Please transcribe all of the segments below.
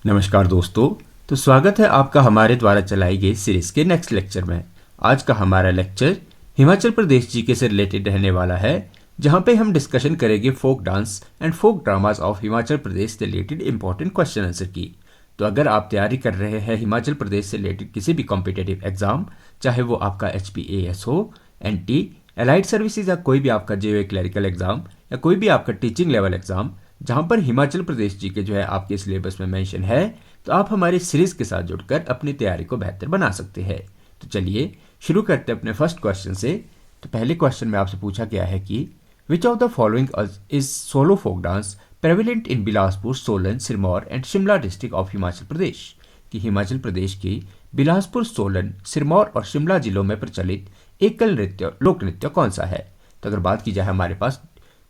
नमस्कार दोस्तों। तो स्वागत है आपका हमारे द्वारा चलाई गई सीरीज के नेक्स्ट लेक्चर में। आज का हमारा लेक्चर हिमाचल प्रदेश जीके से रिलेटेड रहने वाला है, जहां पे हम डिस्कशन करेंगे folk dance and folk dramas of Himachal Pradesh से रिलेटेड इंपॉर्टेंट क्वेश्चन आंसर की। तो अगर आप तैयारी कर रहे हैं हिमाचल प्रदेश से रिलेटेड किसी भी कॉम्पिटेटिव एग्जाम, चाहे वो आपका HPAS हो, NT, एलाइड सर्विसेज या कोई भी आपका JOA क्लरिकल एग्जाम या कोई भी आपका टीचिंग लेवल एग्जाम जहां पर हिमाचल प्रदेश जी के जो है आपके सिलेबस में मेंशन है, तो आप हमारी सीरीज के साथ जुड़कर अपनी तैयारी को बेहतर बना सकते हैं। तो चलिए शुरू करते हैं अपने फर्स्ट क्वेश्चन से। तो पहले क्वेश्चन में आपसे पूछा गया है कि which of the following is solo folk dance prevalent in Bilaspur, Solan, Sirmaur and Shimla district of Himachal Pradesh. कि हिमाचल प्रदेश की बिलासपुर, सोलन, सिरमौर और शिमला जिलों में प्रचलित एकल नृत्य लोक नृत्य कौन सा है। तो अगर बात की जाए हमारे पास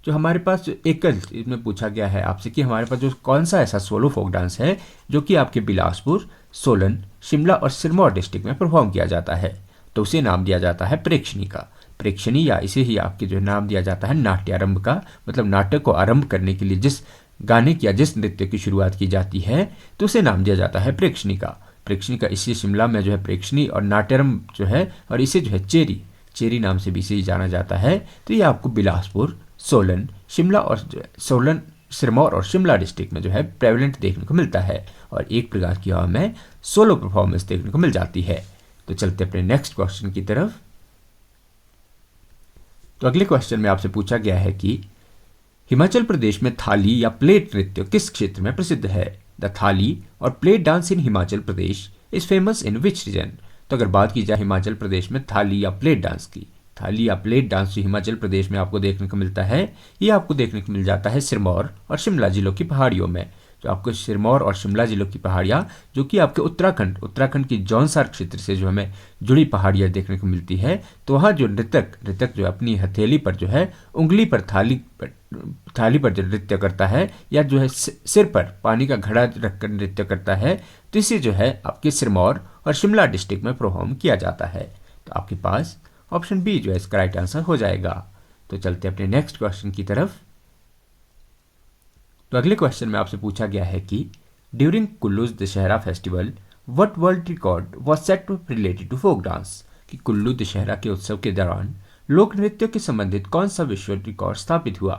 जो एकल इसमें पूछा गया है आपसे कि हमारे पास जो कौन सा ऐसा सोलो फोक डांस है जो कि आपके बिलासपुर, सोलन, शिमला और सिरमौर डिस्ट्रिक्ट में परफॉर्म किया जाता है, तो उसे नाम दिया जाता है प्रेक्षणी का। प्रेक्षणी या इसे ही आपके जो नाम दिया जाता है नाट्यारंभ का, मतलब नाटक को आरंभ करने के लिए जिस गाने की या जिस नृत्य की शुरुआत की जाती है, तो उसे नाम दिया जाता है प्रेक्षणी का। प्रेक्षणी का इसी शिमला में जो है प्रेक्षणी और नाट्यारंभ जो है, और इसे जो है चेरी चेरी नाम से भी इसे जाना जाता है। तो ये आपको बिलासपुर, सोलन, सिरमौर और शिमला डिस्ट्रिक्ट में जो है प्रेवलेंट देखने को मिलता है, और एक प्रकार की हमें सोलो परफॉर्मेंस देखने को मिल जाती है। तो चलते अपने नेक्स्ट क्वेश्चन की तरफ। तो अगले क्वेश्चन में आपसे पूछा गया है कि हिमाचल प्रदेश में थाली या प्लेट नृत्य किस क्षेत्र में प्रसिद्ध है। द थाली और plate dance in Himachal Pradesh is famous in which reason. तो अगर बात की जाए हिमाचल प्रदेश में थाली या प्लेट डांस की, थाली या प्लेट डांस जो हिमाचल प्रदेश में आपको देखने को मिलता है, ये आपको देखने को मिल जाता है सिरमौर और शिमला जिलों की पहाड़ियों में। जो आपको सिरमौर और शिमला जिलों की पहाड़ियाँ जो कि आपके उत्तराखंड की जौनसार क्षेत्र से जो हमें जुड़ी पहाड़ियाँ देखने को मिलती है, तो वहाँ जो नृतक जो अपनी हथेली पर जो है उंगली पर थाली पर जो नृत्य करता है, या जो है सिर पर पानी का घड़ा रखकर नृत्य करता है, तो इसे जो है आपके सिरमौर और शिमला डिस्ट्रिक्ट में परफॉर्म किया जाता है। तो आपके पास ऑप्शन बी जो है इसका राइट आंसर हो जाएगा। तो चलते अपने नेक्स्ट क्वेश्चन की तरफ। तो अगले क्वेश्चन में आपसे पूछा गया है कि during Kullu's Dussehra festival what world record was set to related to folk dance. कि कुल्लू दशहरा के उत्सव के दौरान लोक नृत्य के संबंधित कौन सा विश्व रिकॉर्ड स्थापित हुआ।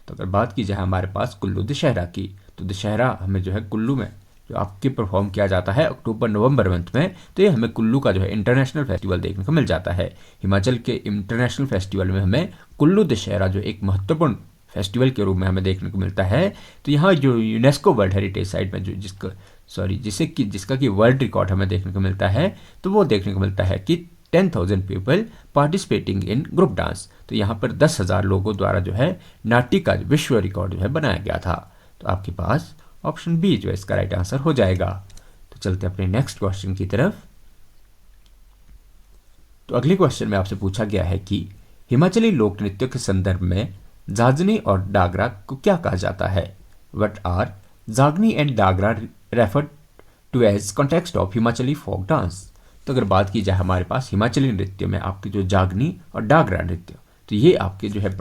तो अगर बात की जाए हमारे पास कुल्लू दशहरा की, तो दशहरा हमें जो है कुल्लू में जो आपके परफॉर्म किया जाता है अक्टूबर नवंबर मंथ में, तो ये हमें कुल्लू का जो है इंटरनेशनल फेस्टिवल देखने को मिल जाता है। हिमाचल के इंटरनेशनल फेस्टिवल में हमें कुल्लू दशहरा जो एक महत्वपूर्ण फेस्टिवल के रूप में हमें देखने को मिलता है। तो यहाँ जो यूनेस्को वर्ल्ड हेरिटेज साइट में जो जिसका कि वर्ल्ड रिकॉर्ड हमें देखने को मिलता है, तो वो देखने को मिलता है कि 10,000 people participating in group dance. तो यहाँ पर 10,000 लोगों द्वारा जो है नाट्य का विश्व रिकॉर्ड जो है बनाया गया था। तो आपके पास ऑप्शन बी जो है इसका राइट आंसर हो जाएगा। तो चलते अपने नेक्स्ट क्वेश्चन की तरफ। तो अगले क्वेश्चन में आपसे पूछा गया है कि हिमाचली लोक नृत्य के संदर्भ में जागनी और डागरा को क्या कहा जाता है। What are Jagni and Dagra refer to as context of Himachali folk dance. तो अगर बात की जाए हमारे पास हिमाचली नृत्य में आपके जो जागनी और डागरा नृत्य, तो ये आपके जो है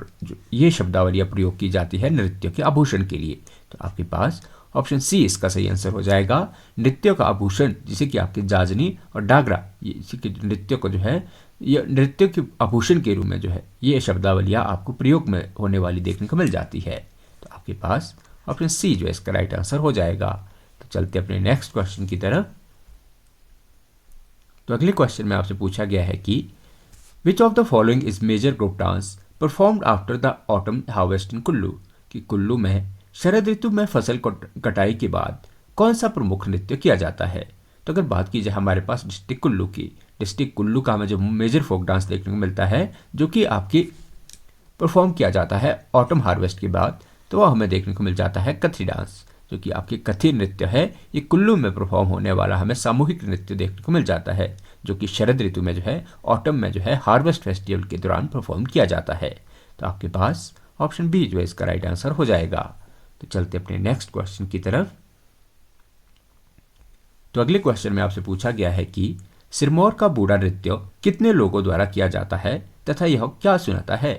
ये शब्दावलियाँ प्रयोग की जाती है नृत्य के आभूषण के लिए। तो आपके पास ऑप्शन सी इसका सही आंसर हो जाएगा। नृत्य का आभूषण जिसे कि आपके जाजनी और डागरा, इसी के नृत्य को जो है ये नृत्य के आभूषण के रूप में जो है ये शब्दावलियाँ आपको प्रयोग में होने वाली देखने को मिल जाती है। तो आपके पास ऑप्शन सी जो है इसका राइट आंसर हो जाएगा। तो चलते अपने नेक्स्ट क्वेश्चन की तरफ। तो अगले क्वेश्चन में आपसे पूछा गया है कि which of the following is major group dance performed after the autumn harvest in Kullu. कि कुल्लू में शरद ऋतु में फसल कटाई के बाद कौन सा प्रमुख नृत्य किया जाता है। तो अगर बात की जाए हमारे पास डिस्ट्रिक्ट कुल्लू की, डिस्ट्रिक्ट कुल्लू का हमें जो मेजर फोक डांस देखने को मिलता है जो कि आपकी परफॉर्म किया जाता है ऑटम हार्वेस्ट के बाद, तो वह हमें देखने को मिल जाता है कथी डांस, जो कि आपकी कथी नृत्य है। ये कुल्लू में परफॉर्म होने वाला हमें सामूहिक नृत्य देखने को मिल जाता है, जो कि शरद ऋतु में जो है ऑटम में जो है हार्वेस्ट फेस्टिवल के दौरान परफॉर्म किया जाता है। तो आपके पास ऑप्शन बी जो है इसका राइट आंसर हो जाएगा। तो चलते अपने नेक्स्ट क्वेश्चन की तरफ। तो अगले क्वेश्चन में आपसे पूछा गया है कि सिरमौर का बूढ़ा नृत्य कितने लोगों द्वारा किया जाता है तथा यह क्या सुनाता है।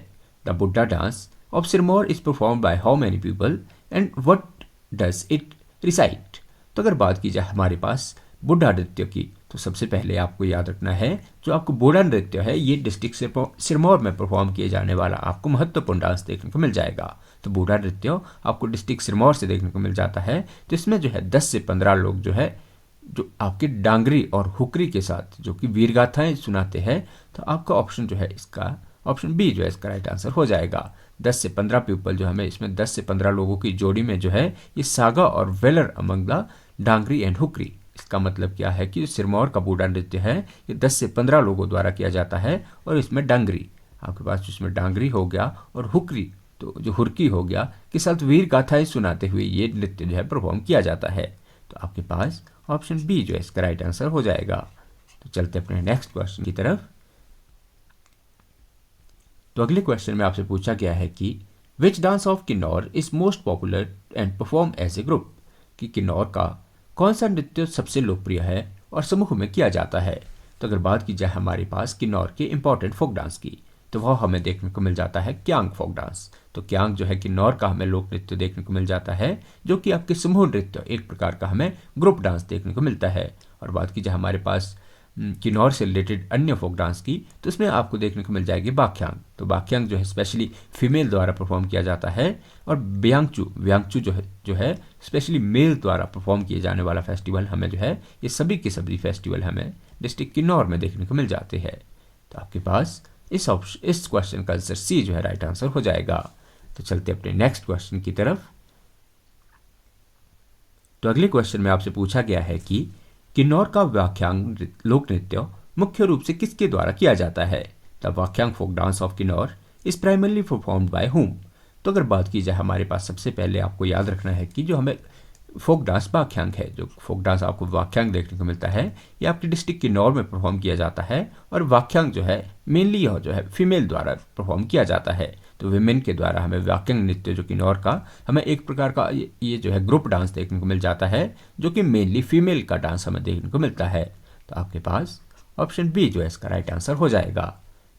द बुड्ढा dance of Sirmaur is perform by how many people and what does it recite. तो अगर बात की जाए हमारे पास बुढ़ा नृत्य की, तो सबसे पहले आपको याद रखना है जो आपको बुढ़ा नृत्य है ये डिस्ट्रिक्ट सिरमौर में परफॉर्म किए जाने वाला आपको महत्वपूर्ण डांस देखने को मिल जाएगा। तो बुढ़ा नृत्य आपको डिस्ट्रिक्ट सिरमौर से देखने को मिल जाता है। तो इसमें जो है 10 से 15 लोग जो है जो आपके डांगरी और हुकरी के साथ जो कि वीर गाथाएं सुनाते हैं। तो आपका ऑप्शन जो है इसका ऑप्शन बी जो है इसका राइट आंसर हो जाएगा। 10 से 15 पीपल जो हमें इसमें 10 से 15 लोगों की जोड़ी में जो है ये सागा और velar among the Dangri and हुकरी। इसका मतलब क्या है कि सिरमौर का बूढ़ा नृत्य है ये 10 से 15 लोगों द्वारा किया जाता है और इसमें डांगरी आपके पास इसमें डांगरी हो गया और हुकरी तो जो हुरकी हो गया के साथ वीर गाथाएं सुनाते हुए ये नृत्य जो है परफॉर्म किया जाता है। तो आपके पास ऑप्शन बी जो है इसका राइट आंसर हो जाएगा। तो चलते अपने नेक्स्ट क्वेश्चन की तरफ। तो अगले क्वेश्चन में आपसे पूछा गया है कि which dance of Kinnaur is most popular and perform as a group, कि किन्नौर का कौन सा नृत्य सबसे लोकप्रिय है और समूह में किया जाता है। तो अगर बात की जाए हमारे पास किन्नौर के इंपॉर्टेंट फोक डांस की, तो वह हमें देखने को मिल जाता है क्यांग फोक डांस। तो क्यांग जो है किन्नौर का हमें लोक नृत्य देखने को मिल जाता है जो कि आपके समूह नृत्य एक प्रकार का हमें ग्रुप डांस देखने को मिलता है। और बात की जाए हमारे पास किन्नौर से रिलेटेड अन्य फोक डांस की, तो इसमें आपको देखने को मिल जाएगी बाख्यांग। तो बाख्यांग जो है स्पेशली फीमेल द्वारा परफॉर्म किया जाता है और ब्यांगचू जो है स्पेशली मेल द्वारा परफॉर्म किए जाने वाला फेस्टिवल हमें जो है ये सभी के सभी फेस्टिवल हमें डिस्ट्रिक्ट किन्नौर में देखने को मिल जाते हैं। तो आपके पास इस क्वेश्चन का आंसर सी जो है राइट आंसर हो जाएगा। तो चलते अपने नेक्स्ट क्वेश्चन की तरफ। तो अगले क्वेश्चन में आपसे पूछा गया है कि किन्नौर का वाख्यांग लोक नृत्य मुख्य रूप से किसके द्वारा किया जाता है। The Wakhyang folk dance of Kinnaur is primarily performed by whom. तो अगर बात की जाए हमारे पास सबसे पहले आपको याद रखना है कि जो हमें फोक डांस वाख्यांग है, जो फोक डांस आपको वाख्यांग देखने को मिलता है ये आपकी डिस्ट्रिक्ट किन्नौर में परफॉर्म किया जाता है और वाख्यांग जो है मेनली यह जो है फीमेल द्वारा परफॉर्म किया जाता है। तो विमेन के द्वारा हमें वाख्यांग नृत्य जो किन्नौर का हमें एक प्रकार का ये जो है ग्रुप डांस देखने को मिल जाता है जो कि मेनली फीमेल का डांस हमें देखने को मिलता है। तो आपके पास ऑप्शन बी जो है इसका राइट आंसर हो जाएगा।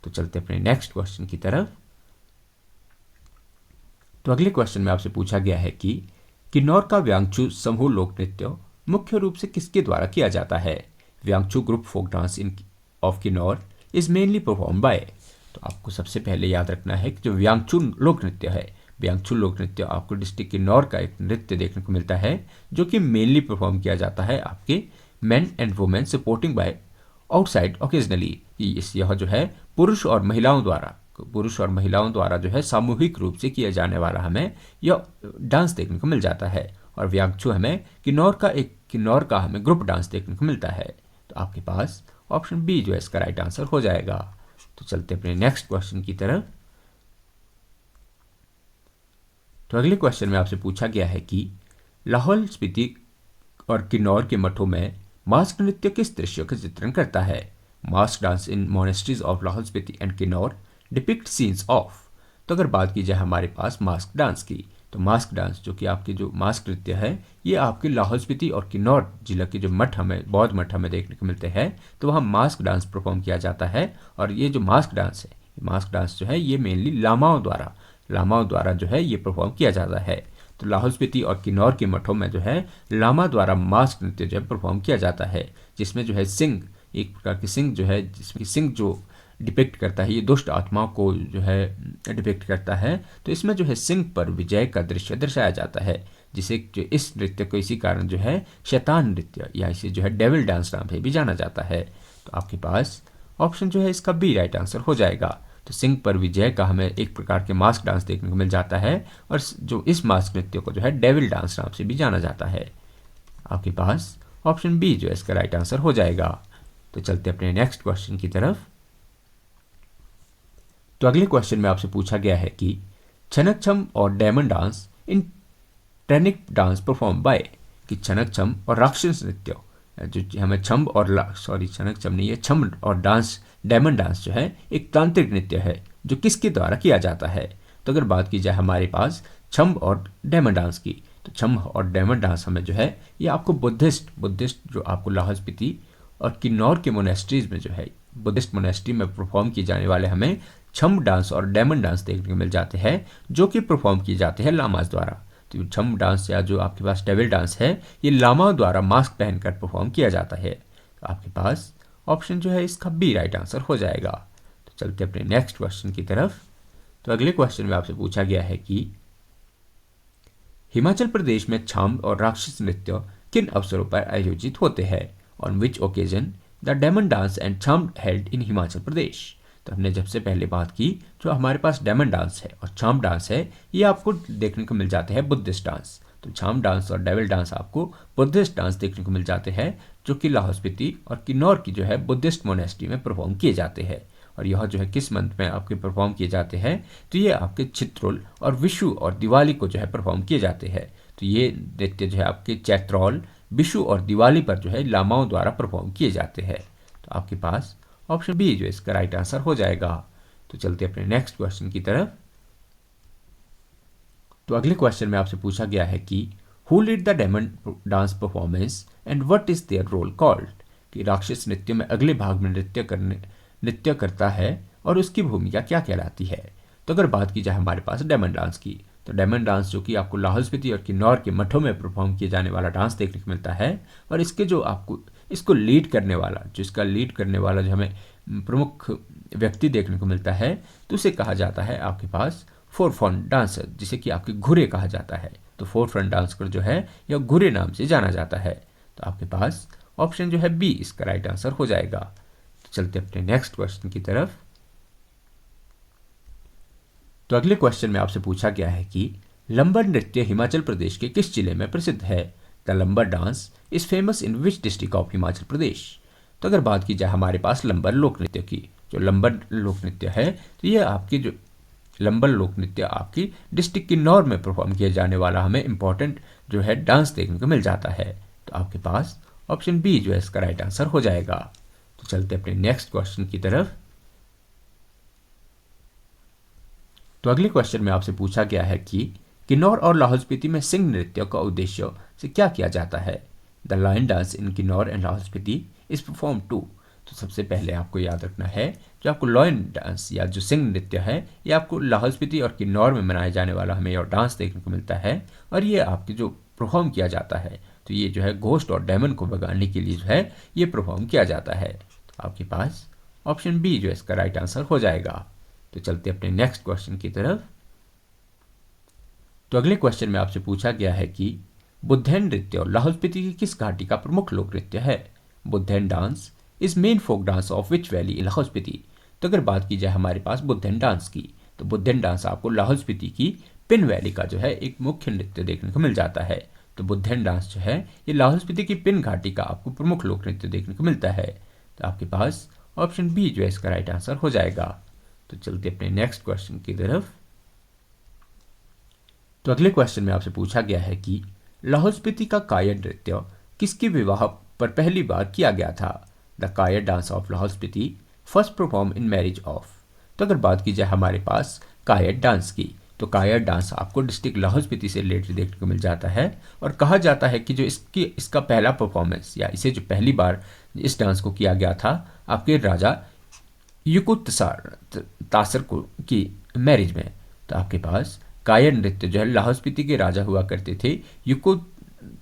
तो चलते अपने नेक्स्ट क्वेश्चन की तरफ। तो अगले क्वेश्चन में आपसे पूछा गया है कि किन्नौर का व्यांगचू समूह लोक नृत्य मुख्य रूप से किसके द्वारा किया जाता है। Byangchu group folk dance in of Kinnaur is mainly perform by. तो आपको सबसे पहले याद रखना है कि जो व्यांगचू लोक नृत्य है, व्यांगचू लोक नृत्य आपको डिस्ट्रिक्ट किन्नौर का एक नृत्य देखने को मिलता है जो कि मेनली परफॉर्म किया जाता है आपके men and women supporting by outside occasionally. यह जो है पुरुष और महिलाओं द्वारा जो है सामूहिक रूप से किया जाने वाला हमें यह डांस देखने को मिल जाता है। और व्यांगचू हमें किन्नौर का हमें ग्रुप डांस देखने को मिलता है। तो आपके पास ऑप्शन बी जो है इसका राइट आंसर हो जाएगा। तो चलते अपने नेक्स्ट क्वेश्चन की तरफ। तो अगले क्वेश्चन में आपसे पूछा गया है कि लाहौल स्पीति और किन्नौर के मठों में मास्क नृत्य किस दृश्य का चित्रण करता है। Mask dance in monasteries of Lahaul Spiti and Kinnaur depict scenes of. तो अगर बात की जाए हमारे पास मास्क डांस की, तो मास्क डांस जो कि आपके जो मास्क नृत्य है ये आपके लाहौल स्पीति और किन्नौर जिला के जो मठ हमें बौद्ध मठ हमें देखने को मिलते हैं तो वहाँ मास्क डांस परफॉर्म किया जाता है। और ये जो मास्क डांस है, मास्क डांस जो है ये मेनली लामाओं द्वारा जो है ये परफॉर्म किया जाता है। तो लाहौल स्पीति और किन्नौर के मठों में जो है लामा द्वारा मास्क नृत्य जो है परफॉर्म किया जाता है जिसमें जो है सिंह एक प्रकार की सिंह जो है जिसमें सिंह जो डिपिक्ट करता है ये दुष्ट आत्माओं को जो है डिपिक्ट करता है। तो इसमें जो है सिंह पर विजय का दृश्य दर्शाया जाता है जिसे जो इस नृत्य को इसी कारण जो है शैतान नृत्य या इसे जो है डेविल डांस नाम से भी जाना जाता है। तो आपके पास ऑप्शन जो है इसका बी राइट आंसर हो जाएगा। तो सिंह पर विजय का हमें एक प्रकार के मास्क डांस देखने को मिल जाता है और जो इस मास्क नृत्य को जो है डेविल डांस नाम से भी जाना जाता है। आपके पास ऑप्शन बी जो है इसका राइट आंसर हो जाएगा। तो चलते अपने नेक्स्ट क्वेश्चन की तरफ। तो अगले क्वेश्चन में आपसे पूछा गया है कि छनक छम और डायमंड डांस इन ट्रेनिक डांस परफॉर्म बाय, कि छनक छम और राक्षस नृत्य जो हमें छम और डांस डायमंड डांस जो है एक तांत्रिक नृत्य है जो किसके द्वारा किया जाता है। तो अगर बात की जाए हमारे पास छम और डायमंड डांस की, तो छम और डायमंड डांस हमें जो है ये आपको बुद्धिस्ट जो आपको लाहौल स्पीति और किन्नौर के मोनेस्ट्रीज में जो है बुद्धिस्ट मोनेस्ट्री में परफॉर्म किए जाने वाले हमें छम डांस और डायमंड डांस देखने को मिल जाते हैं जो कि परफॉर्म किए जाते हैं लामास द्वारा। तो छम डांस या जो आपके पास डेविल डांस है ये लामाओं द्वारा मास्क पहनकर परफॉर्म किया जाता है। तो आपके पास ऑप्शन जो है इसका बी राइट आंसर हो जाएगा। तो चलते अपने नेक्स्ट क्वेश्चन की तरफ। तो अगले क्वेश्चन में आपसे पूछा गया है कि हिमाचल प्रदेश में छाम और राक्षस नृत्य किन अवसरों पर आयोजित होते हैं? On which occasion the demon dance and Chham held in Himachal Pradesh. तो हमने जब से पहले बात की जो हमारे पास डेमन डांस है और छाम डांस है ये आपको देखने को मिल जाते हैं बुद्धिस्ट डांस। तो छाम डांस और डेविल डांस आपको बुद्धिस्ट डांस देखने को मिल जाते हैं जो कि लाहौल स्पीति और किन्नौर की जो है बुद्धिस्ट मोनेस्ट्री में परफॉर्म किए जाते हैं। और यह जो है किस मंथ में आपके परफॉर्म किए जाते हैं? तो ये आपके चित्रोल और विशु और दिवाली को जो है परफॉर्म किए जाते हैं। तो ये नृत्य जो है आपके चैत्रौल, विशु और दिवाली पर जो है लामाओं द्वारा परफॉर्म किए जाते हैं। तो आपके पास ऑप्शन बी जो इसका राइट आंसर हो जाएगा। तो चलते अपने नेक्स्ट क्वेश्चन की तरफ। तो अगले क्वेश्चन में आपसे पूछा गया है कि who lead the demon dance performance and what is their role called. कि राक्षस नृत्य में अगले भाग में नृत्य करता है और उसकी भूमिका क्या कहलाती है? तो अगर बात की जाए हमारे पास डेमन डांस की, तो डेमन डांस जो कि आपको लाहौल स्पीति और किन्नौर के मठों में परफॉर्म किए जाने वाला डांस देखने को मिलता है। और इसके जो आपको इसको लीड करने वाला जो हमें प्रमुख व्यक्ति देखने को मिलता है तो उसे कहा जाता है आपके पास फोर फ्रंट डांसर, जिसे कि आपके घुरे कहा जाता है। तो फोर फ्रंट डांसर जो है यह घुरे नाम से जाना जाता है। तो आपके पास ऑप्शन जो है बी इसका राइट आंसर हो जाएगा। तो चलते अपने नेक्स्ट क्वेश्चन की तरफ। तो अगले क्वेश्चन में आपसे पूछा गया है कि लंबर नृत्य हिमाचल प्रदेश के किस जिले में प्रसिद्ध है? The Lambar dance is famous in which district of Himachal Pradesh. तो अगर बात की जाए हमारे पास लंबर लोक नृत्य की, जो लंबर लोक नृत्य है तो ये आपकी जो लंबर लोक नृत्य आपकी डिस्ट्रिक्ट किन्नौर में परफॉर्म किया जाने वाला हमें इंपॉर्टेंट जो है डांस देखने को मिल जाता है। तो आपके पास ऑप्शन बी जो है इसका राइट आंसर हो जाएगा। तो चलते अपने नेक्स्ट क्वेश्चन की तरफ। तो अगले क्वेश्चन में आपसे पूछा गया है कि किन्नौर और लाहौल स्पीति में सिंह नृत्य का उद्देश्य से क्या किया जाता है? The lion dance in Kinnaur and Lahaul Spiti is perform to. तो सबसे पहले आपको याद रखना है जो आपको लायन डांस या जो सिंह नृत्य है ये आपको लाहौल स्पीति और किन्नौर में मनाया जाने वाला हमें यह डांस देखने को मिलता है। और ये आपके जो परफॉर्म किया जाता है तो ये जो है घोस्ट और डेमन को भगाने के लिए जो है ये परफॉर्म किया जाता है। तो आपके पास ऑप्शन बी जो इसका राइट आंसर हो जाएगा। तो चलते अपने नेक्स्ट क्वेश्चन की तरफ। तो अगले क्वेश्चन में आपसे पूछा गया है कि बुद्धैन नृत्य लाहौल स्पीति की किस घाटी का प्रमुख लोक नृत्य है? Buddhain dance is main folk dance of which valley in Lahaul Spiti. तो अगर बात की जाए हमारे पास बुद्धैन डांस की, तो बुद्धैन डांस आपको लाहौल स्पीति की पिन वैली का जो है एक मुख्य नृत्य देखने को मिल जाता है। तो बुद्धैन डांस जो है ये लाहौल स्पीति की पिन घाटी का आपको प्रमुख लोक नृत्य देखने को मिलता है। तो आपके पास ऑप्शन बी जो है इसका राइट आंसर हो जाएगा। तो चलते अपने नेक्स्ट क्वेश्चन की तरफ। तो अगले क्वेश्चन में आपसे पूछा गया है कि लाहौल स्पीति का कायर नृत्य किसके विवाह पर पहली बार किया गया था? द कायर dance of Lahaul Spiti first perform in marriage of. तो अगर बात की जाए हमारे पास कायर डांस की, तो कायर डांस आपको डिस्ट्रिक्ट लाहौल स्पीति से रिलेटेड देखने को मिल जाता है। और कहा जाता है कि जो इसका पहला परफॉर्मेंस या इसे जो पहली बार इस डांस को किया गया था आपके राजा युकुत तासर को की मैरिज में। तो आपके पास कायर नृत्य जो है लाहौल स्पीति के राजा हुआ करते थे युकुत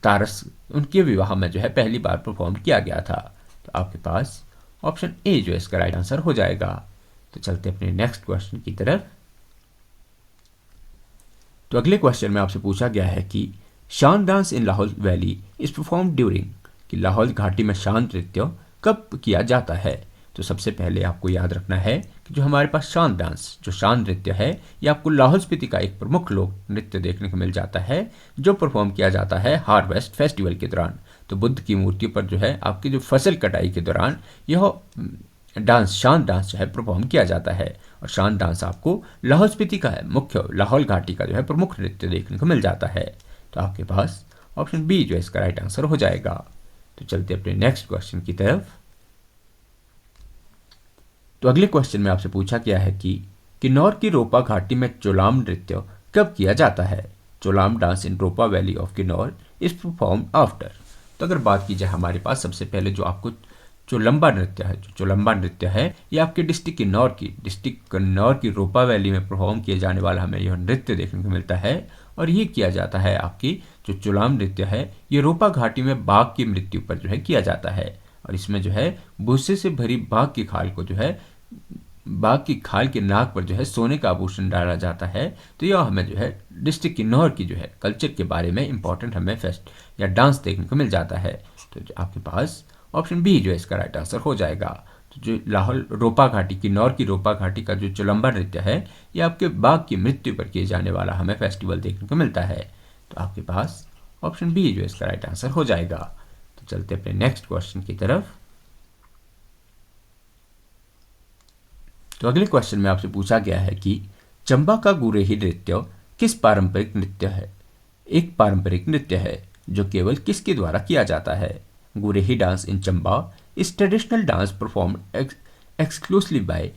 तारस, उनके विवाह में जो है पहली बार परफॉर्म किया गया था। तो आपके पास ऑप्शन ए जो है इसका राइट आंसर हो जाएगा। तो चलते अपने नेक्स्ट क्वेश्चन की तरफ। तो अगले क्वेश्चन में आपसे पूछा गया है कि शान dance in Lahaul valley is perform during. कि लाहौल घाटी में शान नृत्य कब किया जाता है? तो सबसे पहले आपको याद रखना है कि जो हमारे पास शान डांस जो शान नृत्य है ये आपको लाहौल स्पीति का एक प्रमुख लोक नृत्य देखने को मिल जाता है जो परफॉर्म किया जाता है हार्वेस्ट फेस्टिवल के दौरान। तो बुद्ध की मूर्ति पर जो है आपकी जो फसल कटाई के दौरान यह डांस शान डांस जो है परफॉर्म किया जाता है। और शान डांस आपको लाहौल स्पीति का है मुख्य लाहौल घाटी का जो है प्रमुख नृत्य देखने को मिल जाता है। तो आपके पास ऑप्शन बी जो है इसका राइट आंसर हो जाएगा। तो चलते अपने नेक्स्ट क्वेश्चन की तरफ। तो अगले क्वेश्चन में आपसे पूछा गया है कि किन्नौर की रोपा घाटी में चोलाम नृत्य कब किया जाता है? चोलाम डांस इन रोपा valley of Kinnaur is perform after. तो अगर बात की जाए हमारे पास सबसे पहले जो आपको चोलंबा नृत्य है ये आपके डिस्ट्रिक्ट किन्नौर की रोपा वैली में परफॉर्म किए जाने वाला हमें यह नृत्य देखने को मिलता है। और ये किया जाता है आपकी जो चुलाम नृत्य है ये रोपा घाटी में बाघ की मृत्यु पर जो है किया जाता है। और इसमें जो है भूसे से भरी बाघ की खाल को जो है बाघ की खाल के नाक पर जो है सोने का आभूषण डाला जाता है। तो यह हमें जो है डिस्ट्रिक्ट किन्नौर की जो है कल्चर के बारे में इंपॉर्टेंट हमें फेस्ट या डांस देखने को मिल जाता है। तो जो आपके पास ऑप्शन बी जो है इसका राइट आंसर हो जाएगा। तो जो लाहौल रोपा घाटी किन्नौर की रोपा घाटी का जो चुलम्बा नृत्य है ये आपके बाघ की मृत्यु पर किए जाने वाला हमें फेस्टिवल देखने को मिलता है। तो आपके पास ऑप्शन बी जो है इसका राइट आंसर हो जाएगा। तो चलते अपने नेक्स्ट क्वेश्चन की तरफ। तो अगले क्वेश्चन में आपसे पूछा गया है कि चंबा का गुरेही नृत्य किस पारंपरिक नृत्य है। एक पारंपरिक नृत्य है जो केवल किसके द्वारा किया जाता है। Gurehi dance in Chamba is traditional dance performed exclusively by.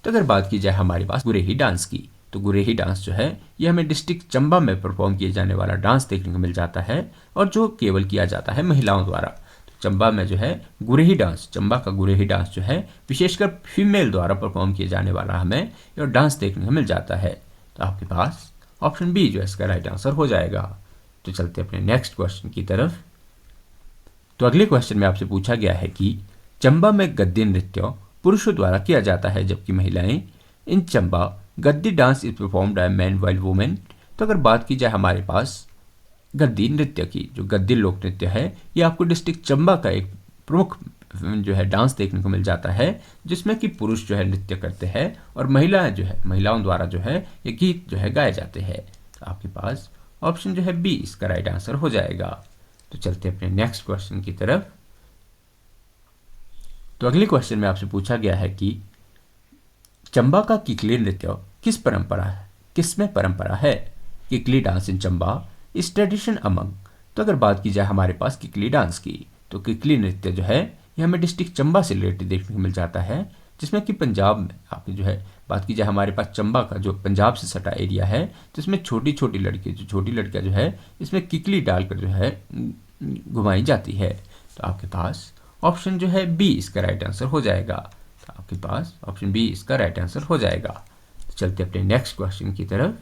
तो अगर बात की जाए हमारे पास गुरेही डांस की तो गुरेही डांस जो है ये हमें डिस्ट्रिक्ट चंबा में परफॉर्म किए जाने वाला डांस देखने को मिल जाता है और जो केवल किया जाता है महिलाओं द्वारा। चंबा में जो है गुरेही डांस चंबा का गुरेही डांस जो है विशेषकर फीमेल द्वारा परफॉर्म किए जाने वाला हमें यह डांस देखने को मिल जाता है। तो आपके पास ऑप्शन बी जो है इसका राइट आंसर हो जाएगा। तो चलते अपने नेक्स्ट क्वेश्चन की तरफ। तो अगले क्वेश्चन में आपसे पूछा गया है कि चंबा में गद्दी नृत्य पुरुषों द्वारा किया जाता है जबकि महिलाएं इन चंबा गद्दी dance is performed by man while women. तो अगर बात की जाए हमारे पास गद्दी नृत्य की जो गद्दी लोक नृत्य है ये आपको डिस्ट्रिक्ट चंबा का एक प्रमुख जो है डांस देखने को मिल जाता है जिसमें कि पुरुष जो है नृत्य करते हैं और महिलाएं जो है महिलाओं द्वारा जो है ये गीत जो है गाए जाते हैं। तो आपके पास ऑप्शन जो है बी इसका राइट आंसर हो जाएगा। तो चलते अपने नेक्स्ट क्वेश्चन की तरफ। तो अगले क्वेश्चन में आपसे पूछा गया है कि चंबा का किकली नृत्य किसमें परंपरा है। किकली डांस इन चंबा इस ट्रेडिशन अमंग। तो अगर बात की जाए हमारे पास किकली डांस की तो किकली नृत्य जो है ये हमें डिस्ट्रिक्ट चंबा से रिलेटेड देखने को मिल जाता है जिसमें कि पंजाब में आपकी जो है बात की जाए हमारे पास चंबा का जो पंजाब से सटा एरिया है तो इसमें छोटी छोटी लड़कियां जो है इसमें किकली डालकर जो है घुमाई जाती है। तो आपके पास ऑप्शन जो है बी इसका राइट आंसर हो जाएगा। तो आपके पास ऑप्शन बी इसका राइट आंसर हो जाएगा। तो चलते अपने नेक्स्ट क्वेश्चन की तरफ।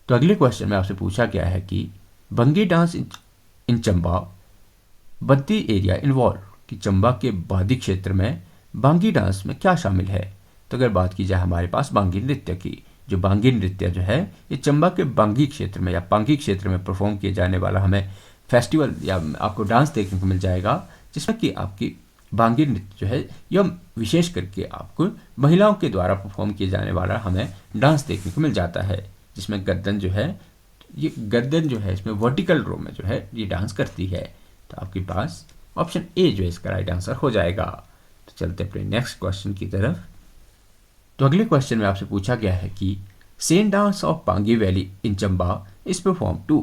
तो अगले क्वेश्चन में आपसे पूछा गया है कि Bangi dance in Chamba Baddi area involve कि चंबा के बादी क्षेत्र में बांगी डांस में क्या शामिल है। तो अगर बात की जाए हमारे पास बांगी नृत्य की जो बांगी नृत्य जो है ये चंबा के बांगी क्षेत्र में या पांगी क्षेत्र में परफॉर्म किए जाने वाला हमें फेस्टिवल या आपको डांस देखने को मिल जाएगा जिसमें कि आपकी बांगी नृत्य जो है यह विशेष करके आपको महिलाओं के द्वारा परफॉर्म किए जाने वाला हमें डांस देखने को मिल जाता है जिसमें गर्दन जो है इसमें वर्टिकल रो में जो है ये डांस करती है। तो आपके पास ऑप्शन ए जो है इसका राइट आंसर हो जाएगा। तो चलते अपने नेक्स्ट क्वेश्चन की तरफ। तो अगले क्वेश्चन में आपसे पूछा गया है कि सेन dance of Pangi valley in Chamba is perform to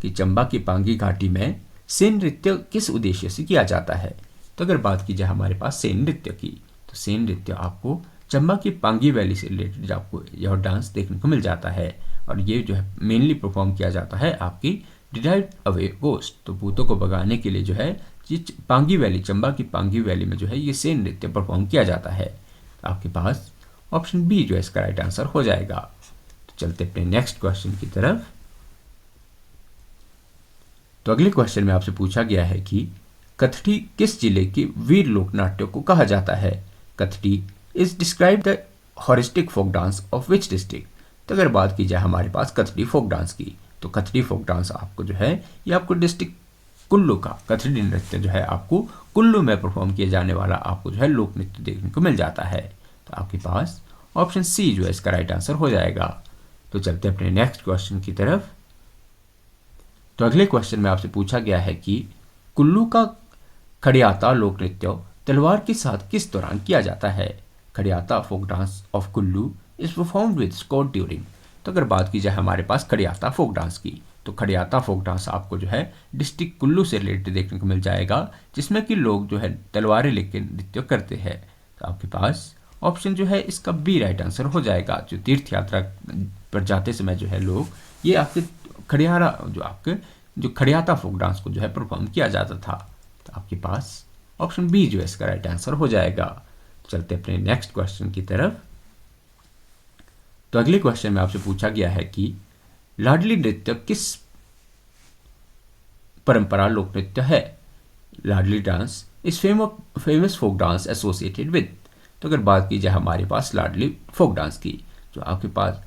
कि चंबा की पांगी घाटी में सेन नृत्य किस उद्देश्य से किया जाता है। तो अगर बात की जाए हमारे पास सेन नृत्य की तो सेन नृत्य आपको चंबा की पांगी वैली से रिलेटेड आपको यह डांस देखने को मिल जाता है और ये जो है मेनली परफॉर्म किया जाता है आपकी ड्राइव अवे गोस्ट तो भूतों को भगाने के लिए जो है ये पांगी वैली चंबा की पांगी वैली में जो है ये सेन नृत्य परफॉर्म किया जाता है। तो आपके पास ऑप्शन बी जो है इसका राइट आंसर हो जाएगा। तो चलते अपने नेक्स्ट क्वेश्चन की तरफ। तो अगले क्वेश्चन में आपसे पूछा गया है कि कथड़ी किस जिले की वीर लोकनाट्य को कहा जाता है। Kathdi is describe the heuristic folk dance of which district. तो अगर बात की जाए हमारे पास कथड़ी फोक डांस की तो कथड़ी फोक डांस आपको जो है ये आपको डिस्ट्रिक्ट कुल्लू का कथड़ी नृत्य जो है आपको कुल्लू में परफॉर्म किए जाने वाला आपको जो है लोक नृत्य देखने को मिल जाता है। तो आपके पास ऑप्शन सी जो है इसका राइट आंसर हो जाएगा। तो चलते अपने नेक्स्ट क्वेश्चन की तरफ। तो अगले क्वेश्चन में आपसे पूछा गया है कि कुल्लू का खड़ियाता लोक नृत्य तलवार के साथ किस दौरान किया जाता है। Kharaiyata folk dance of Kullu is performed with score during. तो अगर बात की जाए हमारे पास खड़ियाता फोक डांस की तो खड़ियाता फोक डांस आपको जो है डिस्ट्रिक्ट कुल्लू से रिलेटेड देखने को मिल जाएगा जिसमें कि लोग जो है तलवारें लेकर नृत्य करते हैं। तो आपके पास ऑप्शन जो है इसका बी राइट आंसर हो जाएगा। जो तीर्थ यात्रा पर जाते समय जो है लोग ये आपके जो खड़ियाता फोक डांस को जो है परफॉर्म किया जाता था। तो आपके पास ऑप्शन बी जो है इसका राइट आंसर हो जाएगा। चलते अपने नेक्स्ट क्वेश्चन की तरफ। तो अगले क्वेश्चन में आपसे पूछा गया है कि लाडली नृत्य किस परंपरा लोक नृत्य है। Laadli dance is famous folk dance associated with. तो अगर बात की जाए हमारे पास लाडली फोक डांस की, जो आपके पास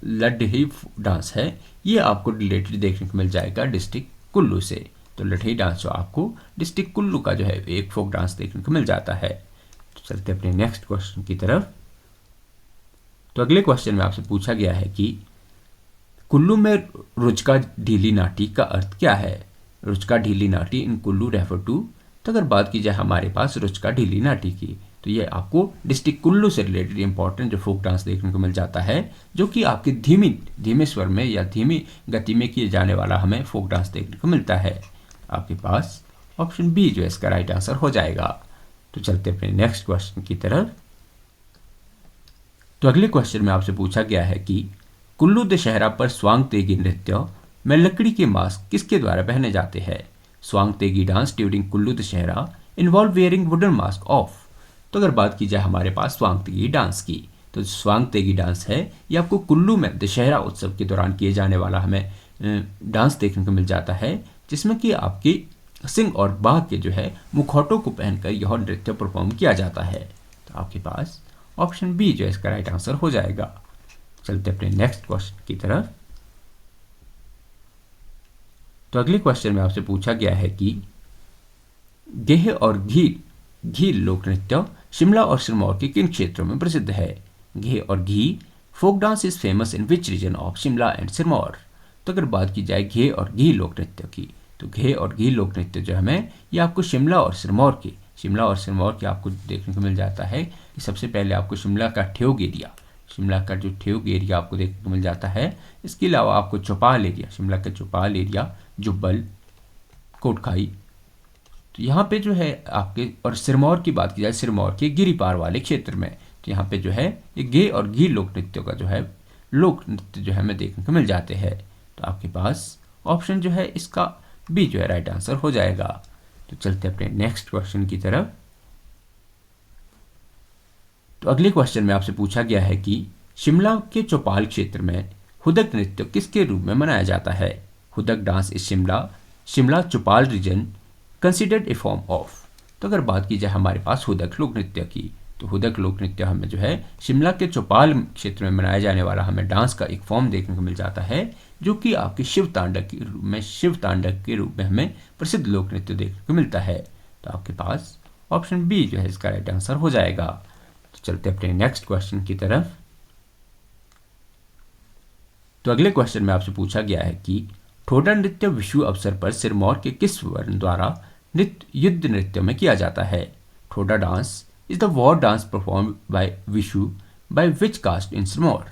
लड्ढी डांस है, ये आपको रिलेटेड देखने को मिल जाएगा डिस्ट्रिक्ट कुल्लू से। तो लड्ढी डांस जो आपको डिस्ट्रिक्ट कुल्लू का जो है एक फोक डांस देखने को मिल जाता है। तो चलते अपने नेक्स्ट क्वेश्चन की तरफ। तो अगले क्वेश्चन में आपसे पूछा गया है कि कुल्लू में रुचका ढीली नाटी का अर्थ क्या है। रुचका ढीली नाटी इन कुल्लू रेफर टू। तो अगर बात की जाए हमारे पास रुचका ढीली नाटी की, तो ये आपको डिस्ट्रिक्ट कुल्लू से रिलेटेड इंपॉर्टेंट जो फोक डांस देखने को मिल जाता है, जो कि आपके धीमे स्वर में या धीमी गति में किए जाने वाला हमें फोक डांस देखने को मिलता है। आपके पास ऑप्शन बी जो है इसका राइट आंसर हो जाएगा। तो चलते अपने नेक्स्ट क्वेश्चन की तरफ। तो अगले क्वेश्चन में आपसे पूछा गया है कि कुल्लू दशहरा पर स्वांग तेगी नृत्य में लकड़ी के मास्क किसके द्वारा पहने जाते हैं। Swang Tegi dance during Kullu Dussehra involve wearing wooden mask of. तो अगर बात की जाए हमारे पास स्वांग तेगी डांस की, तो स्वांग तेगी डांस है ये आपको कुल्लू में दशहरा उत्सव के दौरान किए जाने वाला हमें डांस देखने को मिल जाता है, जिसमें कि आपकी सिंह और बाघ के जो है मुखौटों को पहनकर यह नृत्य परफॉर्म किया जाता है। तो आपके पास ऑप्शन बी जो है इसका राइट आंसर हो जाएगा। चलते अपने नेक्स्ट क्वेश्चन की तरफ। तो अगले क्वेश्चन में आपसे पूछा गया है कि गेह और घी लोक नृत्य शिमला और सिरमौर के किन क्षेत्रों में प्रसिद्ध है। गेह और Ghi folk dance is famous in which region of Shimla and Sirmaur. तो अगर बात की जाए घे और घी लोक नृत्य की, तो घे और घी लोक नृत्य जो हमें ये आपको शिमला और सिरमौर के आपको देखने को मिल जाता है। कि सबसे पहले आपको शिमला का जो ठेउग एरिया आपको देखने को मिल जाता है। इसके अलावा आपको शिमला का चौपाल एरिया, जुब्बल, कोटखाई, तो यहाँ पे जो है आपके, और सिरमौर की बात की जाए सिरमौर के गिरिपार वाले क्षेत्र में, तो यहाँ पे जो है ये गे और घी लोक नृत्यों का जो है लोक नृत्य जो है हमें देखने को मिल जाते हैं। तो आपके पास ऑप्शन जो है इसका बी जो है राइट आंसर हो जाएगा। तो चलते अपने नेक्स्ट क्वेश्चन की तरफ। तो अगले क्वेश्चन में आपसे पूछा गया है कि शिमला के चौपाल क्षेत्र में हुदक नृत्य किसके रूप में मनाया जाता है। Hudak dance is Shimla Chaupal region considered a form of. तो अगर बात की जाए हमारे पास हुदक लोक नृत्य की, तो हुदक लोक नृत्य हमें जो है शिमला के चौपाल क्षेत्र में मनाया जाने वाला हमें डांस का एक फॉर्म देखने को मिल जाता है, जो कि आपके शिव तांडव के रूप में हमें प्रसिद्ध लोक नृत्य देखने को मिलता है। तो आपके पास ऑप्शन बी जो है इसका राइट आंसर हो जाएगा। तो चलते अपने नेक्स्ट क्वेश्चन की तरफ। तो अगले क्वेश्चन में आपसे पूछा गया है कि ठोडा नृत्य विषु अवसर पर सिरमौर के किस वर्ण द्वारा युद्ध नृत्य में किया जाता है। Thoda dance is the war dance perform by Vishu by which caste in Sirmaur.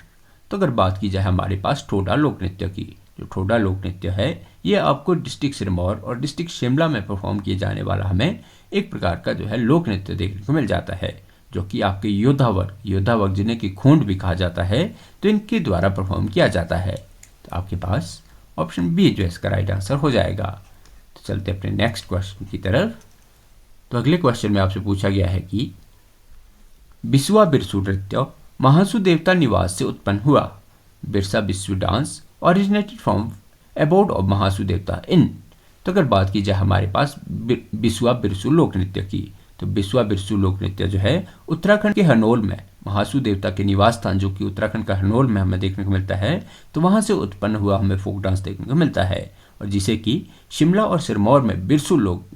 तो अगर बात की जाए हमारे पास ठोडा लोक नृत्य की, जो ठोडा लोक नृत्य है ये आपको डिस्ट्रिक्ट सिरमौर और डिस्ट्रिक्ट शिमला में परफॉर्म किए जाने वाला हमें एक प्रकार का जो है लोक नृत्य देखने को मिल जाता है, जो कि आपके योद्धा वर्ग जिन्हें की खोंड भी कहा जाता है, तो इनके द्वारा परफॉर्म किया जाता है। तो आपके पास ऑप्शन बी जो है इसका राइट आंसर हो जाएगा। तो चलते अपने नेक्स्ट क्वेश्चन की तरफ। तो अगले क्वेश्चन में आपसे पूछा गया है कि बिस्वा बिरसू नृत्य महासु देवता निवास से उत्पन्न हुआ। बिरसा बिस्व dance originated from abode of Mahasu Devta in. तो अगर बात की जाए हमारे पास बिस्वा बिरसू लोक नृत्य की, तो बिस्वा बिरसू लोक नृत्य जो है उत्तराखंड के हरनोल में महासु देवता के निवास स्थान, जो कि उत्तराखंड का हरनोल में हमें देखने को मिलता है, तो वहां से उत्पन्न हुआ हमें फोक डांस देखने को मिलता है, और जिसे कि शिमला और सिरमौर में बिरसू लोक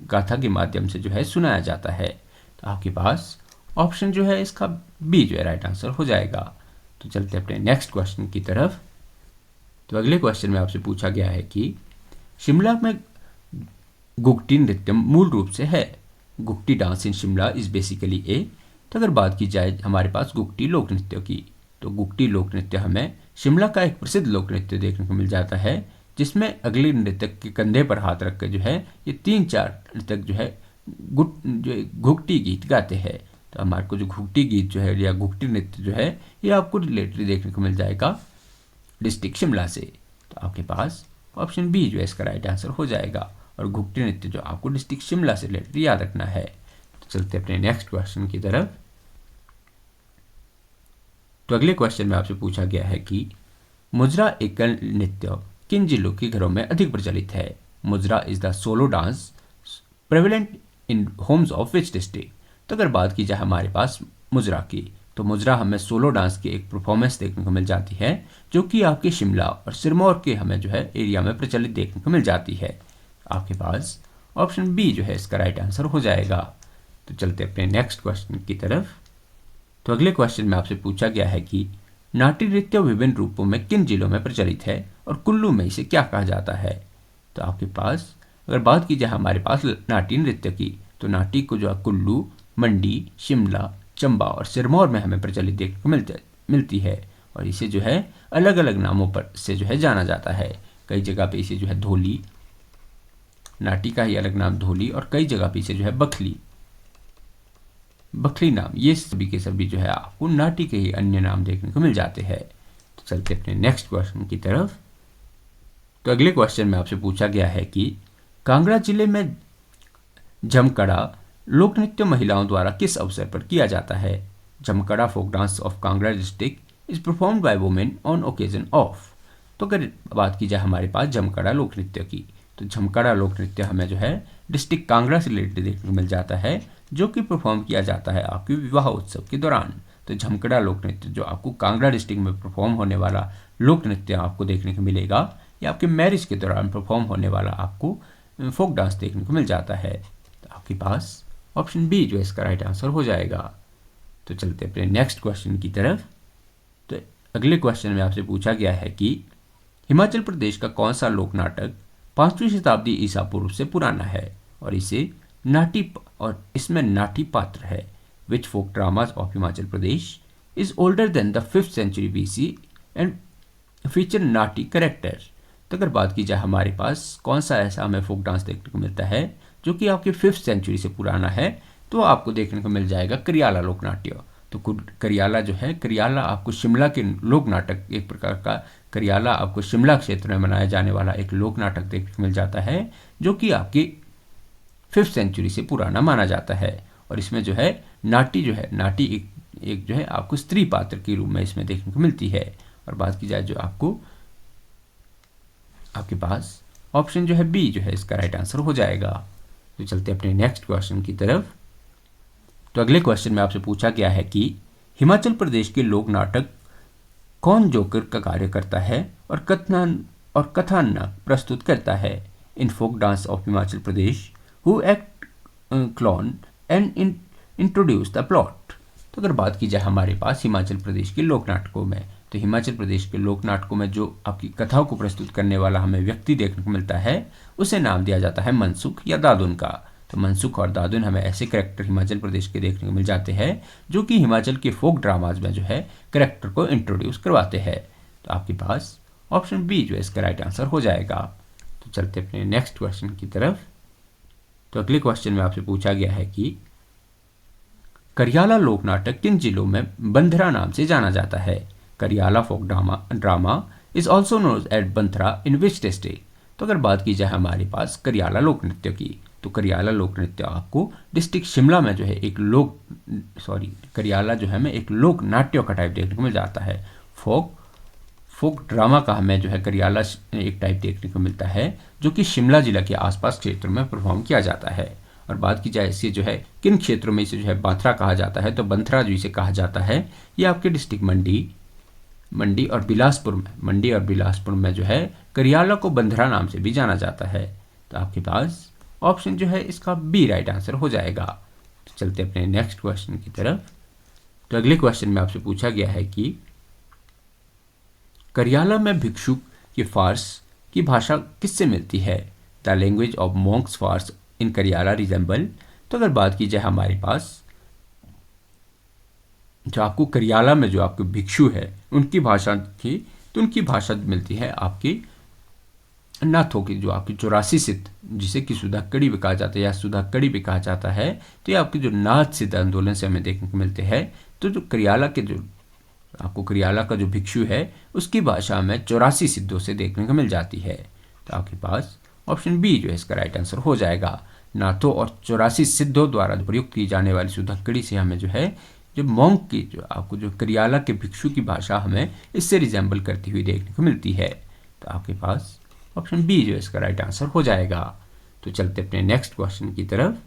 गाथा के माध्यम से जो है सुनाया जाता है। तो आपके पास ऑप्शन जो है इसका बी जो है राइट आंसर हो जाएगा। तो चलते अपने नेक्स्ट क्वेश्चन की तरफ। तो अगले क्वेश्चन में आपसे पूछा गया है कि शिमला में गुगटी नृत्य मूल रूप से है। Gugti dance in Shimla is basically a. तो अगर बात की जाए हमारे पास गुगटी लोक नृत्य की, तो गुगटी लोक नृत्य हमें शिमला का एक प्रसिद्ध लोक नृत्य देखने को मिल जाता है, जिसमें अगले नृतक के कंधे पर हाथ रखकर जो है ये 3-4 नृतक जो है घुगटी गीत गाते हैं। तो हमारे को जो घुगटी गीत जो है या घुगटी नृत्य जो है ये आपको रिलेटेड देखने को मिल जाएगा डिस्ट्रिक्ट शिमला से। तो आपके पास ऑप्शन बी जो है इसका राइट आंसर हो जाएगा, और घुगटी नृत्य जो आपको डिस्ट्रिक्ट शिमला से रिलेटेड याद रखना है। तो चलते अपने नेक्स्ट क्वेश्चन की तरफ। तो अगले क्वेश्चन में आपसे पूछा गया है कि मुजरा एकल नृत्य किन जिलों के घरों में अधिक प्रचलित है? मुजरा is the solo dance prevalent in Holmes of which district? तो अगर बात की जाए हमारे पास मुजरा की, तो मुजरा हमें सोलो डांस की एक परफॉर्मेंस देखने को मिल जाती है जो कि आपके शिमला और सिरमौर के हमें जो है एरिया में प्रचलित देखने को मिल जाती है। आपके पास ऑप्शन बी जो है इसका राइट आंसर हो जाएगा। तो चलते अपने नेक्स्ट क्वेश्चन की तरफ। तो अगले क्वेश्चन में आपसे पूछा गया है कि नाट्य नृत्य विभिन्न रूपों में किन जिलों में प्रचलित है और कुल्लू में इसे क्या कहा जाता है? तो आपके पास अगर बात की जाए हमारे पास नाट्य नृत्य की, तो नाट्य को जो है कुल्लू, मंडी, शिमला, चंबा और सिरमौर में हमें प्रचलित देखने को मिलती है और इसे जो है अलग अलग नामों पर से जो है जाना जाता है। कई जगह पे इसे जो है धोली, नाटी का ही अलग नाम धोली, और कई जगह पे इसे जो है बखली नाम, ये सभी के सभी जो है आपको नाटी के ही अन्य नाम देखने को मिल जाते हैं। तो चलते अपने नेक्स्ट क्वेश्चन की तरफ। तो अगले क्वेश्चन में आपसे पूछा गया है कि कांगड़ा जिले में जमकड़ा लोक नृत्य महिलाओं द्वारा किस अवसर पर किया जाता है? Jhamakda folk dance of Kangra district is performed by women on occasion of. तो अगर बात की जाए हमारे पास जमकड़ा लोक नृत्य की, तो जमकड़ा लोक नृत्य हमें जो है डिस्ट्रिक्ट कांगड़ा से रिलेटेड देखने को मिल जाता है जो कि परफॉर्म किया जाता है आपके विवाह उत्सव के दौरान। तो जमकड़ा लोक नृत्य जो आपको कांगड़ा डिस्ट्रिक्ट में परफॉर्म होने वाला लोक नृत्य आपको देखने को मिलेगा, या आपके मैरिज के दौरान परफॉर्म होने वाला आपको फोक डांस देखने को मिल जाता है। तो आपके पास ऑप्शन बी जो इसका राइट आंसर हो जाएगा। तो चलते अपने नेक्स्ट क्वेश्चन की तरफ। तो अगले क्वेश्चन में आपसे पूछा गया है कि हिमाचल प्रदेश का कौन सा लोक नाटक 5वीं शताब्दी ईसा पूर्व से पुराना है और इसमें नाटी पात्र है? Which folk dramas of Himachal Pradesh is older than the 5th century BC and feature Nati character? तो अगर बात की जाए हमारे पास कौन सा ऐसा हमें फोक डांस देखने को मिलता है जो कि आपके 5th सेंचुरी से पुराना है, तो आपको देखने को मिल जाएगा करियाला लोक नाट्य। तो करियाला जो है, करियाला आपको शिमला के लोक नाटक, एक प्रकार का करियाला आपको शिमला क्षेत्र में मनाया जाने वाला एक लोक नाटक देखने को मिल जाता है जो कि आपकी 5th सेंचुरी से पुराना माना जाता है। और इसमें जो है नाटी जो है, नाटी एक जो है आपको स्त्री पात्र के रूप में इसमें देखने को मिलती है। और बात की जाए जो आपके पास ऑप्शन जो है बी जो है इसका राइट आंसर हो जाएगा। तो चलते अपने नेक्स्ट क्वेश्चन की तरफ। तो अगले क्वेश्चन में आपसे पूछा गया है कि हिमाचल प्रदेश के लोक नाटक कौन जोकर का कार्य करता है और कथानक प्रस्तुत करता है? In folk dance of Himachal Pradesh who act clown and introduce the plot? तो अगर बात की जाए हमारे पास हिमाचल प्रदेश के लोक नाटकों में, तो हिमाचल प्रदेश के लोक नाटकों में जो आपकी कथाओं को प्रस्तुत करने वाला हमें व्यक्ति देखने को मिलता है उसे नाम दिया जाता है मनसुख या दादुन का। तो मनसुख और दादुन हमें ऐसे कैरेक्टर हिमाचल प्रदेश के देखने को मिल जाते हैं जो कि हिमाचल के फोक ड्रामाज में जो है कैरेक्टर को इंट्रोड्यूस करवाते हैं। तो आपके पास ऑप्शन बी जो है इसका राइट आंसर हो जाएगा। तो चलते अपने नेक्स्ट क्वेश्चन की तरफ। तो अगले क्वेश्चन में आपसे पूछा गया है कि करियाला लोक नाटक किन जिलों में बंधरा नाम से जाना जाता है? Kariyala folk drama is also known at Banthra in which district? तो अगर बात की जाए हमारे पास करियाला लोक नृत्य की, तो करियाला लोक नृत्य आपको डिस्ट्रिक्ट शिमला में जो है करियाला जो है हमें एक लोक नाट्य का टाइप देखने को मिल जाता है। फोक ड्रामा का हमें जो है करियाला एक टाइप देखने को मिलता है जो कि शिमला जिला के आसपास क्षेत्र में परफॉर्म किया जाता है। और बात की जाए इसे जो है किन क्षेत्रों में इसे जो है बांथरा कहा जाता है, तो बंथरा जो इसे कहा जाता है ये आपके डिस्ट्रिक्ट मंडी और बिलासपुर में जो है करियाला को बंधरा नाम से भी जाना जाता है। तो आपके पास ऑप्शन जो है इसका बी राइट आंसर हो जाएगा। तो चलते अपने नेक्स्ट क्वेश्चन की तरफ। तो अगले क्वेश्चन में आपसे पूछा गया है कि करियाला में भिक्षुक की फार्स की भाषा किससे मिलती है? The language of monks farce in Kariyala resemble? तो अगर बात की जाए हमारे पास जो आपको करियाला में जो आपके भिक्षु है उनकी भाषा की, तो उनकी भाषा मिलती है आपकी नाथों की, जो आपकी 84 सिद्ध जिसे कि सुधाकड़ी भी कहा जाता है या सुधाकड़ी भी कहा जाता है, तो ये आपके जो नाथ सिद्ध आंदोलन से हमें देखने को मिलते हैं। तो जो करियाला के जो आपको करियाला का जो भिक्षु है उसकी भाषा में 84 सिद्धों से देखने को मिल जाती है। तो आपके पास ऑप्शन बी जो है इसका राइट आंसर हो जाएगा। नाथों और 84 सिद्धों द्वारा प्रयुक्त की जाने वाली सुधाकड़ी से हमें जो है जो मॉन्क की जो आपको जो करियाला के भिक्षु की भाषा हमें इससे रिजेंबल करती हुई देखने को मिलती है। तो आपके पास ऑप्शन बी जो इसका राइट आंसर हो जाएगा। तो चलते अपने नेक्स्ट क्वेश्चन की तरफ।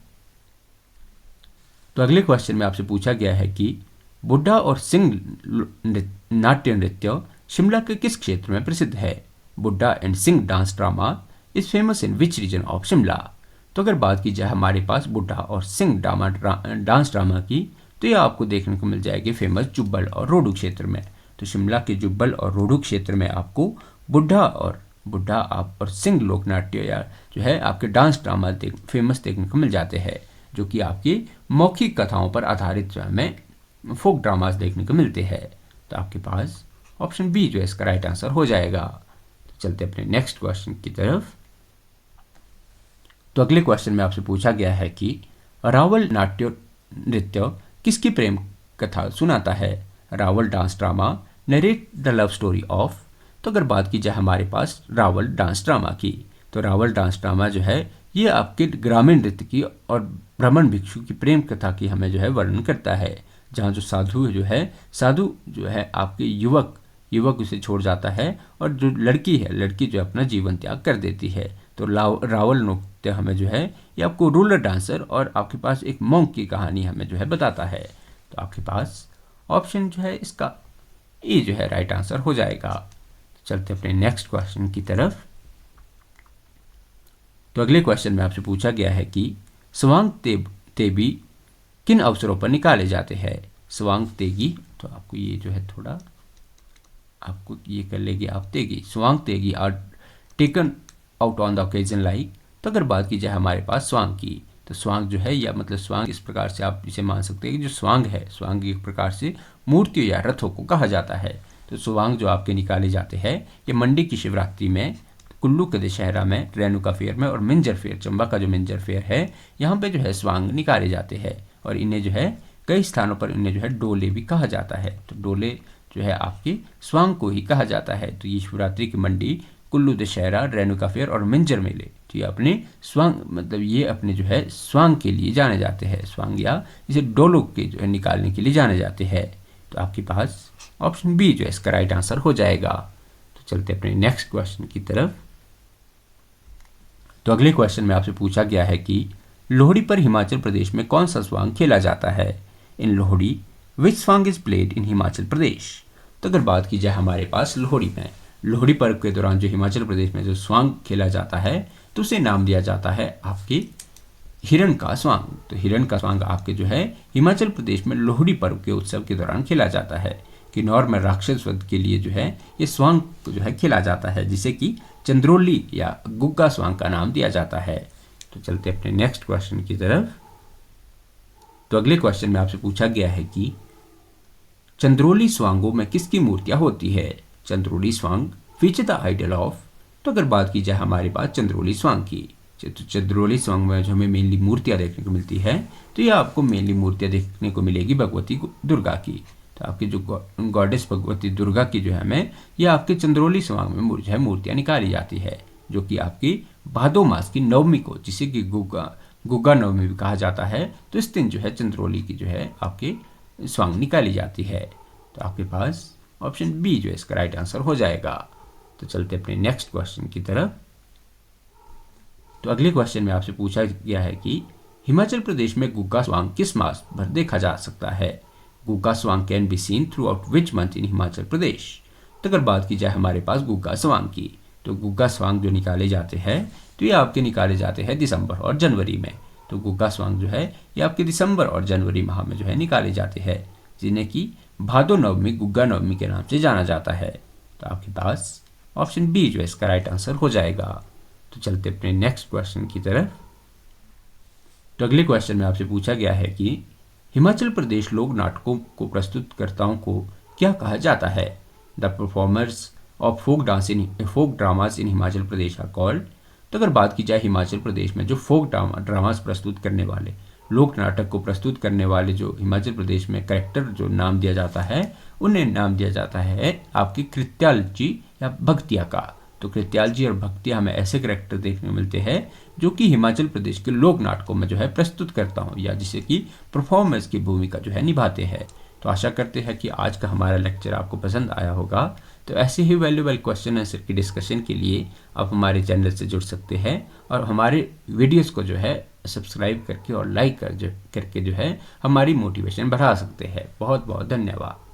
तो अगले क्वेश्चन में आपसे पूछा गया है कि बुड्ढा और सिंह नाट्य नृत्य शिमला के किस क्षेत्र में प्रसिद्ध है? बुड्ढा and Singh dance drama is famous in which region of Shimla? तो अगर बात की जाए हमारे पास बुड्ढा और सिंह डांस ड्रामा की, तो यह आपको देखने को मिल जाएगी फेमस जुब्बल और रोडू क्षेत्र में। तो शिमला के जुब्बल और रोडू क्षेत्र में आपको बुड्ढा आप और सिंह लोक नाट्य या जो है आपके डांस ड्रामा फेमस देखने को मिल जाते हैं, जो कि आपकी मौखिक कथाओं पर आधारित जो हमें फोक ड्रामास देखने को मिलते हैं। तो आपके पास ऑप्शन बी जो है इसका राइट आंसर हो जाएगा। तो चलते अपने नेक्स्ट क्वेश्चन की तरफ। तो अगले क्वेश्चन में आपसे पूछा गया है कि रावल नाट्य नृत्य किसकी प्रेम कथा सुनाता है? Rawal dance drama narrate the love story of. तो अगर बात की जाए हमारे पास रावल डांस ड्रामा की, तो रावल डांस ड्रामा जो है ये आपके ग्रामीण नृत्य की और ब्राह्मण भिक्षु की प्रेम कथा की हमें जो है वर्णन करता है, जहाँ जो साधु जो है आपके युवक उसे छोड़ जाता है और जो लड़की जो अपना जीवन त्याग कर देती है। तो रावल नृत्य हमें जो है ये आपको रूरल डांसर और आपके पास एक मॉन्क की कहानी हमें जो है बताता है। तो आपके पास ऑप्शन जो है इसका ए जो है राइट आंसर हो जाएगा। चलते अपने नेक्स्ट क्वेश्चन की तरफ। तो अगले क्वेश्चन में आपसे पूछा गया है कि स्वांग तेबी किन अवसरों पर निकाले जाते हैं? स्वांग तेगी, तो आपको ये जो है थोड़ा आपको ये कर लेगी आप Tegi. Swang Tegi are taken out on the occasion like. तो अगर बात की जाए हमारे पास स्वांग की, तो स्वांग जो है या मतलब स्वांग इस प्रकार से आप इसे मान सकते हैं कि जो स्वांग एक प्रकार से मूर्तियों या रथों को कहा जाता है। तो स्वांग जो आपके निकाले जाते हैं ये मंडी की शिवरात्रि में, कुल्लू के दशहरा में, रेणुका फेयर में और मिंजर फेयर, चंबा का जो मिंजर फेयर है यहाँ पे जो है स्वांग निकाले जाते हैं। और इन्हें जो है कई स्थानों पर इन्हें जो है डोले भी कहा जाता है। तो डोले जो है आपके स्वांग को ही कहा जाता है। तो ये शिवरात्रि की मंडी, कुल्लू दशहरा, रेणुका फेयर और मिंजर मेले तो ये अपने स्वांग मतलब ये अपने जो है स्वांग के लिए जाने जाते हैं, स्वांग या इसे डोलों के जो है निकालने के लिए जाने जाते हैं। तो आपके पास ऑप्शन बी जो है इसका राइट आंसर हो जाएगा। तो चलते अपने नेक्स्ट क्वेश्चन की तरफ। तो अगले क्वेश्चन में आपसे पूछा गया है कि लोहड़ी पर हिमाचल प्रदेश में कौन सा स्वांग खेला जाता है? इन Lohri which Swang is played in Himachal Pradesh. तो अगर बात की जाए हमारे पास लोहड़ी में, लोहड़ी पर्व के दौरान जो हिमाचल प्रदेश में जो स्वांग खेला जाता है तो उसे नाम दिया जाता है आपके हिरण का स्वांग। तो हिरण का स्वांग आपके जो है हिमाचल प्रदेश में लोहड़ी पर्व के उत्सव के दौरान खेला जाता है। किन्नौर में राक्षस वध के लिए जो है ये स्वांग जो है खेला जाता है, जिसे कि चंद्रोली या गुग्गा स्वांग का नाम दिया जाता है। तो चलते अपने नेक्स्ट क्वेश्चन की तरफ। तो अगले क्वेश्चन में आपसे पूछा गया है कि चंद्रोली स्वांगों में किसकी मूर्तियां होती है? चंद्रोली स्वांग फीचर द आइडल ऑफ। तो अगर बात की जाए हमारे पास चंद्रोली स्वांग की, तो चंद्रोली स्वांग में जो हमें मेनली मूर्तियां देखने को मिलती है तो ये आपको मेनली मूर्तियां देखने को मिलेगी भगवती दुर्गा की। तो आपकी जो गॉडेस भगवती दुर्गा की जो है हमें ये आपके चंद्रोली स्वांग में जो है मूर्तियां निकाली जाती है, जो कि आपकी भादो मास की नवमी को, जिसे कि गुग्गा नवमी भी कहा जाता है, तो इस दिन जो है चंद्रोली की जो है आपके स्वांग निकाली जाती है। तो आपके पास ऑप्शन बी जो है इसका राइट आंसर हो जाएगा। तो चलते अपने नेक्स्ट क्वेश्चन की तरफ। तो अगले क्वेश्चन में आपसे पूछा गया है कि हिमाचल प्रदेश में गुग्गा स्वांग किस मास भर देखा जा सकता है? Gugga Swang can be seen throughout which month in Himachal Pradesh. तो अगर बात की जाए हमारे पास गुग्गा स्वांग की, तो गुग्गा स्वांग जो निकाले जाते हैं तो ये आपके निकाले जाते हैं दिसंबर और जनवरी में। तो गुग्गा स्वांग जो है ये आपके दिसंबर और जनवरी माह में जो है निकाले जाते हैं, जिन्हें कि भादो नवमी, गुग्गा नवमी के नाम से जाना जाता है। तो आपके पास ऑप्शन बी जो है इसका राइट आंसर हो जाएगा। तो चलते अपने नेक्स्ट क्वेश्चन की तरफ। तो अगले क्वेश्चन में आपसे पूछा गया है कि हिमाचल प्रदेश लोक नाटकों को प्रस्तुतकर्ताओं को क्या कहा जाता है? The performers of folk dramas in Himachal Pradesh are called. तो अगर बात की जाए हिमाचल प्रदेश में जो फोक ड्रामास प्रस्तुत करने वाले, लोक नाटक को प्रस्तुत करने वाले जो हिमाचल प्रदेश में कैरेक्टर जो नाम दिया जाता है, उन्हें नाम दिया जाता है आपकी कृत्यालची या भक्तिया का। तो कृत्याल जी और भक्तिया हमें ऐसे कैरेक्टर देखने को मिलते हैं जो कि हिमाचल प्रदेश के लोक नाटकों में जो है प्रस्तुत करता हूँ या जिसे कि परफॉर्मेंस की भूमिका जो है निभाते हैं। तो आशा करते हैं कि आज का हमारा लेक्चर आपको पसंद आया होगा। तो ऐसे ही वैल्यूएबल क्वेश्चन आंसर की डिस्कशन के लिए आप हमारे चैनल से जुड़ सकते हैं और हमारे वीडियोस को जो है सब्सक्राइब करके और लाइक करके जो है हमारी मोटिवेशन बढ़ा सकते हैं। बहुत बहुत धन्यवाद।